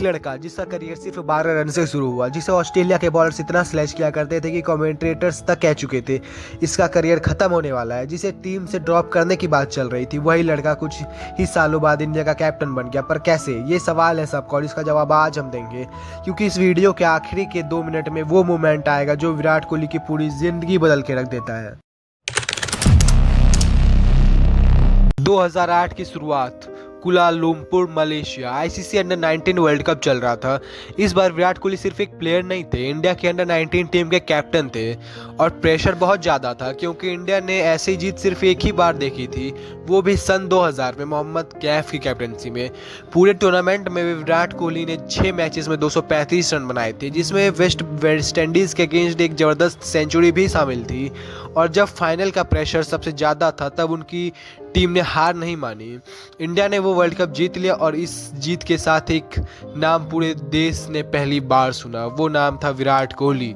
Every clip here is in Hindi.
लड़का जिसका करियर सिर्फ 12 रन से शुरू हुआ, जिसे ऑस्ट्रेलिया के बॉलर्स इतना स्लैश किया करते थे कि कमेंटेटर्स तक कह चुके थे इसका करियर खत्म होने वाला है, जिसे टीम से ड्रॉप करने की बात चल रही थी, वही लड़का कुछ ही सालों बाद इंडिया का कैप्टन बन गया। पर कैसे, ये सवाल है सबका और इसका जवाब आज हम देंगे, क्योंकि इस वीडियो के आखिरी के 2 मिनट में वो मोमेंट आएगा जो विराट कोहली की पूरी जिंदगी बदल के रख देता है। 2008 की शुरुआत, Kuala Lumpur Malaysia, ICC under 19 world cup चल रहा था। इस बार विराट कोहली सिर्फ एक प्लेयर नहीं थे, इंडिया की अंडर 19 टीम के कैप्टन थे और प्रेशर बहुत ज़्यादा था, क्योंकि इंडिया ने ऐसी जीत सिर्फ एक ही बार देखी थी, वो भी सन 2000 में मोहम्मद कैफ की कैप्टनसी में। पूरे टूर्नामेंट में विराट कोहली ने 6 मैचेस में 235 रन बनाए थे, जिसमें वेस्ट इंडीज़ के अगेंस्ट एक ज़बरदस्त सेंचुरी भी शामिल थी। और जब फाइनल का प्रेशर सबसे ज़्यादा था तब उनकी टीम ने हार नहीं मानी। इंडिया ने वो वर्ल्ड कप जीत लिया और इस जीत के साथ एक नाम पूरे देश ने पहली बार सुना, वो नाम था विराट कोहली।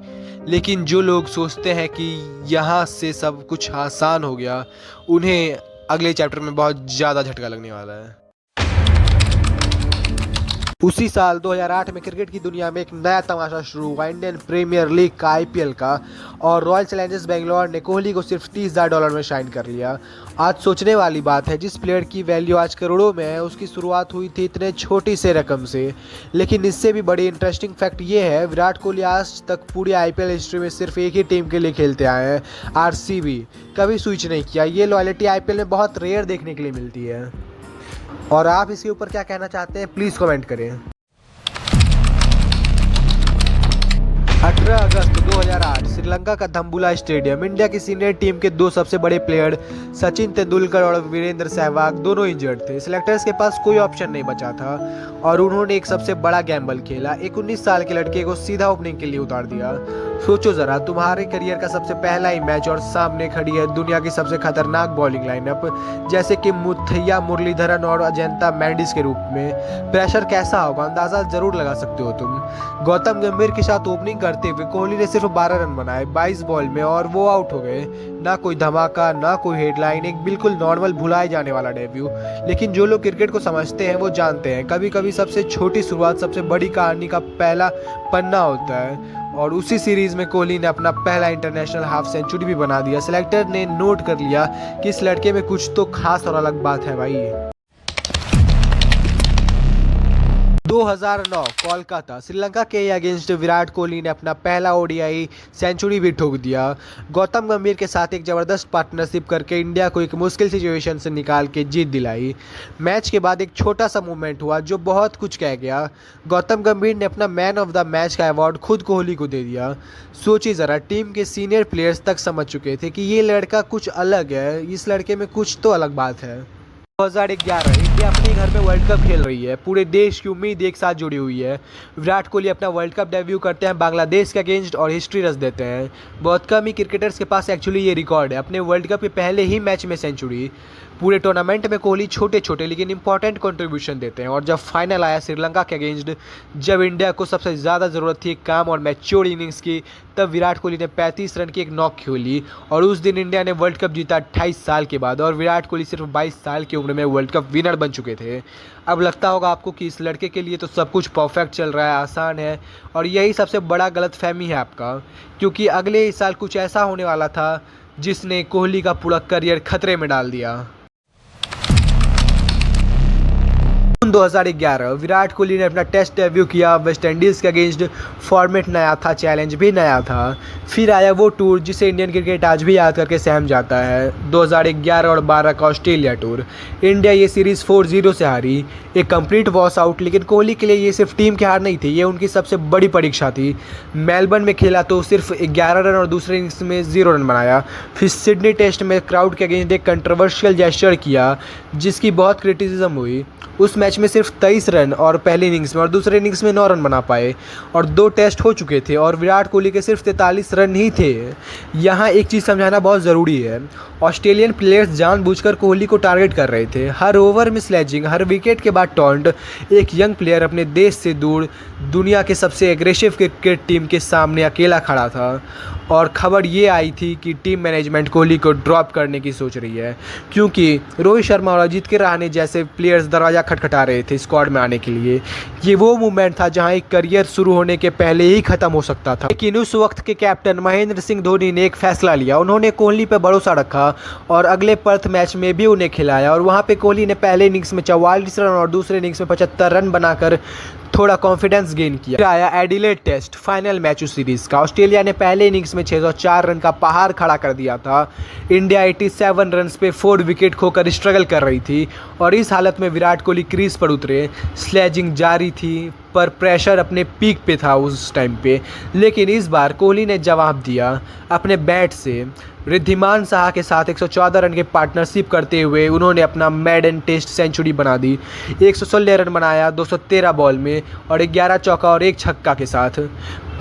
लेकिन जो लोग सोचते हैं कि यहाँ से सब कुछ आसान हो गया, उन्हें अगले चैप्टर में बहुत ज़्यादा झटका लगने वाला है। उसी साल 2008 में क्रिकेट की दुनिया में एक नया तमाशा शुरू हुआ, इंडियन प्रीमियर लीग का, आईपीएल का, और रॉयल चैलेंजर्स बेंगलोर ने कोहली को सिर्फ $30,000 में साइन कर लिया। आज सोचने वाली बात है, जिस प्लेयर की वैल्यू आज करोड़ों में है, उसकी शुरुआत हुई थी इतने छोटी से रकम से। लेकिन इससे भी बड़ी इंटरेस्टिंग फैक्ट ये है, विराट कोहली आज तक पूरी आईपीएल हिस्ट्री में सिर्फ एक ही टीम के लिए खेलते आए हैं, आरसीबी। कभी स्विच नहीं किया। ये लॉयल्टी आईपीएल में बहुत रेयर देखने के लिए मिलती है। और आप इसके ऊपर क्या कहना चाहते हैं, प्लीज़ कमेंट करें। 18 अगस्त 2008, श्रीलंका का धम्बुला स्टेडियम। इंडिया की सीनियर टीम के 2 सबसे बड़े प्लेयर सचिन तेंदुलकर और वीरेंद्र सहवाग दोनों इंजर्ड थे। सिलेक्टर्स के पास कोई ऑप्शन नहीं बचा था और उन्होंने एक सबसे बड़ा गैम्बल खेला, एक 19 साल के लड़के को सीधा ओपनिंग के लिए उतार दिया। सोचो ज़रा, तुम्हारे करियर का सबसे पहला ही मैच और सामने खड़ी है दुनिया की सबसे खतरनाक बॉलिंग लाइनअप, जैसे कि मुथैया मुरलीधरन और अजंता मैंडिस के रूप में। प्रेशर कैसा होगा अंदाज़ा ज़रूर लगा सकते हो तुम। गौतम गंभीर के साथ ओपनिंग करते हुए कोहली ने सिर्फ 12 रन बनाए 22 बॉल में और वो आउट हो गए। ना कोई धमाका, ना कोई हेडलाइन, एक बिल्कुल नॉर्मल भुलाए जाने वाला डेब्यू। लेकिन जो लोग क्रिकेट को समझते हैं वो जानते हैं, कभी कभी सबसे छोटी शुरुआत सबसे बड़ी कहानी का पहला पन्ना होता है। और उसी सीरीज में कोहली ने अपना पहला इंटरनेशनल हाफ सेंचुरी भी बना दिया। सिलेक्टर ने नोट कर लिया कि इस लड़के में कुछ तो खास और अलग बात है भाई। 2009 कोलकाता, श्रीलंका के अगेंस्ट विराट कोहली ने अपना पहला ओडीआई सेंचुरी भी ठोक दिया। गौतम गंभीर के साथ एक ज़बरदस्त पार्टनरशिप करके इंडिया को एक मुश्किल सिचुएशन से निकाल के जीत दिलाई। मैच के बाद एक छोटा सा मूवमेंट हुआ जो बहुत कुछ कह गया। गौतम गंभीर ने अपना मैन ऑफ द मैच का अवार्ड खुद कोहली को दे दिया। सोचिए ज़रा, टीम के सीनियर प्लेयर्स तक समझ चुके थे कि ये लड़का कुछ अलग है, इस लड़के में कुछ तो अलग बात है। 2011, इंडिया अपने घर में वर्ल्ड कप खेल रही है, पूरे देश की उम्मीद एक साथ जुड़ी हुई है। विराट कोहली अपना वर्ल्ड कप डेब्यू करते हैं बांग्लादेश के अगेंस्ट और हिस्ट्री रच देते हैं। बहुत कम ही क्रिकेटर्स के पास एक्चुअली ये रिकॉर्ड है, अपने वर्ल्ड कप के पहले ही मैच में सेंचुरी। पूरे टूर्नामेंट में कोहली छोटे छोटे लेकिन इंपॉर्टेंट कंट्रीब्यूशन देते हैं। और जब फाइनल आया श्रीलंका के अगेंस्ट, जब इंडिया को सबसे ज़्यादा ज़रूरत थी एक काम और मैच्योर इनिंग्स की, तब विराट कोहली ने 35 रन की एक नॉक खेली और उस दिन इंडिया ने वर्ल्ड कप जीता 28 साल के बाद। और विराट कोहली सिर्फ 22 साल की उम्र में वर्ल्ड कप विनर बन चुके थे। अब लगता होगा आपको कि इस लड़के के लिए तो सब कुछ परफेक्ट चल रहा है, आसान है, और यही सबसे बड़ा गलतफहमी है आपका, क्योंकि अगले साल कुछ ऐसा होने वाला था जिसने कोहली का पूरा करियर खतरे में डाल दिया। 2011, विराट कोहली ने अपना टेस्ट डेब्यू किया वेस्ट इंडीज़ के अगेंस्ट। फॉर्मेट नया था, चैलेंज भी नया था। फिर आया वो टूर जिसे इंडियन क्रिकेट आज भी याद करके सहम जाता है, 2011 और 12 का ऑस्ट्रेलिया टूर। इंडिया ये सीरीज़ 4-0 से हारी, एक कंप्लीट वॉश आउट। लेकिन कोहली के लिए ये सिर्फ टीम की हार नहीं थी, ये उनकी सबसे बड़ी परीक्षा थी। मेलबर्न में खेला तो सिर्फ 11 रन और दूसरे इनिंग्स में 0 रन बनाया। फिर सिडनी टेस्ट में क्राउड के अगेंस्ट एक कंट्रोवर्शियल जेस्चर किया जिसकी बहुत क्रिटिसिज्म हुई। उस मैच में सिर्फ 23 रन और पहली इनिंग्स में और दूसरे इनिंग्स में 9 रन बना पाए और 2 टेस्ट हो चुके थे और विराट कोहली के सिर्फ 43 रन ही थे। यहाँ एक चीज़ समझाना बहुत ज़रूरी है, ऑस्ट्रेलियन प्लेयर्स जानबूझकर कोहली को टारगेट कर रहे थे। हर ओवर में स्लेजिंग, हर विकेट के बाद टॉन्ट। एक यंग प्लेयर अपने देश से दूर दुनिया के सबसे एग्रेसिव क्रिकेट टीम के सामने अकेला खड़ा था और खबर ये आई थी कि टीम मैनेजमेंट कोहली को ड्रॉप करने की सोच रही है, क्योंकि रोहित शर्मा और अजित के रहाणे जैसे प्लेयर्स दरवाज़ा खटखटा रहे थे स्क्वाड में आने के लिए। ये वो मोमेंट था जहां एक करियर शुरू होने के पहले ही खत्म हो सकता था। लेकिन उस वक्त के कैप्टन महेंद्र सिंह धोनी ने एक फैसला लिया। उन्होंने कोहली पर भरोसा रखा और अगले पर्थ मैच में भी उन्हें खिलाया और वहां पे कोहली ने पहले इनिंग्स में 44 रन और दूसरे इनिंग्स में 75 रन बनाकर थोड़ा कॉन्फिडेंस गेन किया। फिर आया एडिलेड टेस्ट, फाइनल मैच उस सीरीज का। ऑस्ट्रेलिया ने पहले इनिंग्स में 604 रन का पहाड़ खड़ा कर दिया था। इंडिया 87 रन पे 4 विकेट खोकर स्ट्रगल कर रही थी और इस हालत में विराट कोहली क्रीज पर उतरे। स्लेजिंग जारी थी पर प्रेशर अपने पीक पे था उस टाइम पे। लेकिन इस बार कोहली ने जवाब दिया अपने बैट से। रिद्धिमान साहा के साथ 114 रन के पार्टनरशिप करते हुए उन्होंने अपना मेडन टेस्ट सेंचुरी बना दी। 116 रन बनाया 213 बॉल में और 11 चौका और 1 छक्का के साथ।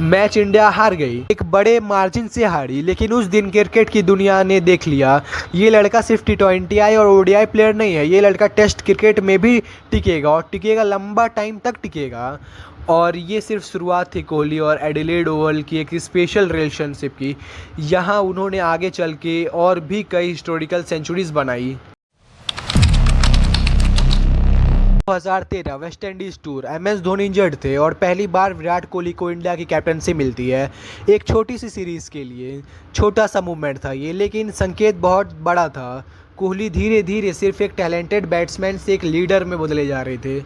मैच इंडिया हार गई, एक बड़े मार्जिन से हारी। लेकिन उस दिन क्रिकेट की दुनिया ने देख लिया ये लड़का सिर्फ T20I और ODI प्लेयर नहीं है, ये लड़का टेस्ट क्रिकेट में भी टिकेगा और टिकेगा, लंबा टाइम तक टिकेगा। और ये सिर्फ शुरुआत थी कोहली और एडिलेड ओवल की एक स्पेशल रिलेशनशिप की। यहाँ उन्होंने आगे चल के और भी कई हिस्टोरिकल सेंचुरीज बनाई। 2013 West Indies tour, MS Dhoni injured थे और पहली बार विराट कोहली को इंडिया की कैप्टनसी मिलती है। एक छोटी सी सीरीज़ के लिए छोटा सा मूवमेंट था ये, लेकिन संकेत बहुत बड़ा था। कोहली धीरे धीरे सिर्फ एक टैलेंटेड बैट्समैन से एक लीडर में बदले जा रहे थे।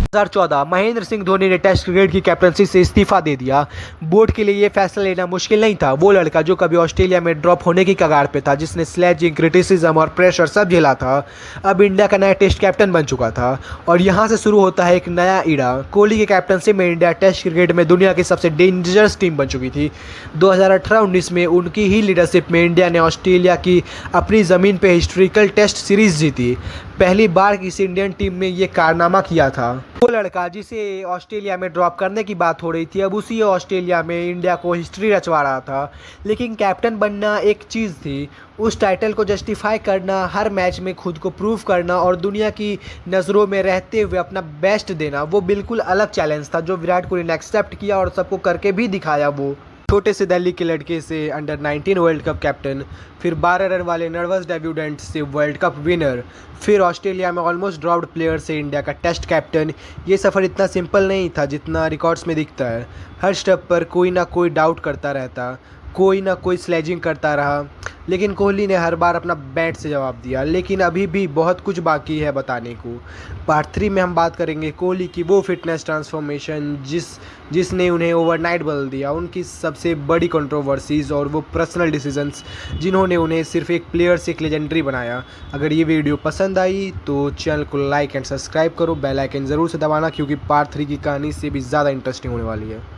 2014 महेंद्र सिंह धोनी ने टेस्ट क्रिकेट की कैप्टनसी से इस्तीफा दे दिया। बोर्ड के लिए ये फैसला लेना मुश्किल नहीं था। वो लड़का जो कभी ऑस्ट्रेलिया में ड्रॉप होने की कगार पे था, जिसने स्लेजिंग, क्रिटिसिज्म और प्रेशर सब झेला था, अब इंडिया का नया टेस्ट कैप्टन बन चुका था। और यहाँ से शुरू होता है एक नया इरा। कोहली की कैप्टनसी में इंडिया टेस्ट क्रिकेट में दुनिया की सबसे डेंजरस टीम बन चुकी थी। 2018-19 में उनकी ही लीडरशिप में इंडिया ने ऑस्ट्रेलिया की अपनी ज़मीन पर हिस्टोरिकल टेस्ट सीरीज जीती। पहली बार किसी इंडियन टीम ने ये कारनामा किया था। वो लड़का जिसे ऑस्ट्रेलिया में ड्रॉप करने की बात हो रही थी, अब उसी ऑस्ट्रेलिया में इंडिया को हिस्ट्री रचवा रहा था। लेकिन कैप्टन बनना एक चीज़ थी, उस टाइटल को जस्टिफाई करना, हर मैच में खुद को प्रूव करना और दुनिया की नज़रों में रहते हुए अपना बेस्ट देना, वो बिल्कुल अलग चैलेंज था जो विराट कोहली ने एक्सेप्ट किया और सबको करके भी दिखाया। वो छोटे से दिल्ली के लड़के से अंडर-19 वर्ल्ड कप कैप्टन, फिर 12 रन वाले नर्वस डेब्यूटेंट से वर्ल्ड कप विनर, फिर ऑस्ट्रेलिया में ऑलमोस्ट ड्रॉप्ड प्लेयर से इंडिया का टेस्ट कैप्टन। ये सफ़र इतना सिंपल नहीं था जितना रिकॉर्ड्स में दिखता है। हर स्टेप पर कोई ना कोई डाउट करता रहता, कोई ना कोई स्लेजिंग करता रहा, लेकिन कोहली ने हर बार अपना बैट से जवाब दिया। लेकिन अभी भी बहुत कुछ बाकी है बताने को। पार्ट 3 में हम बात करेंगे कोहली की वो फिटनेस ट्रांसफॉर्मेशन जिसने उन्हें ओवरनाइट बदल दिया, उनकी सबसे बड़ी कंट्रोवर्सीज़ और वो पर्सनल डिसीजंस जिन्होंने उन्हें सिर्फ एक प्लेयर से एक लेजेंडरी बनाया। अगर ये वीडियो पसंद आई तो चैनल को लाइक एंड सब्सक्राइब करो, बेल आइकन ज़रूर से दबाना क्योंकि पार्ट 3 की कहानी से भी ज़्यादा इंटरेस्टिंग होने वाली है।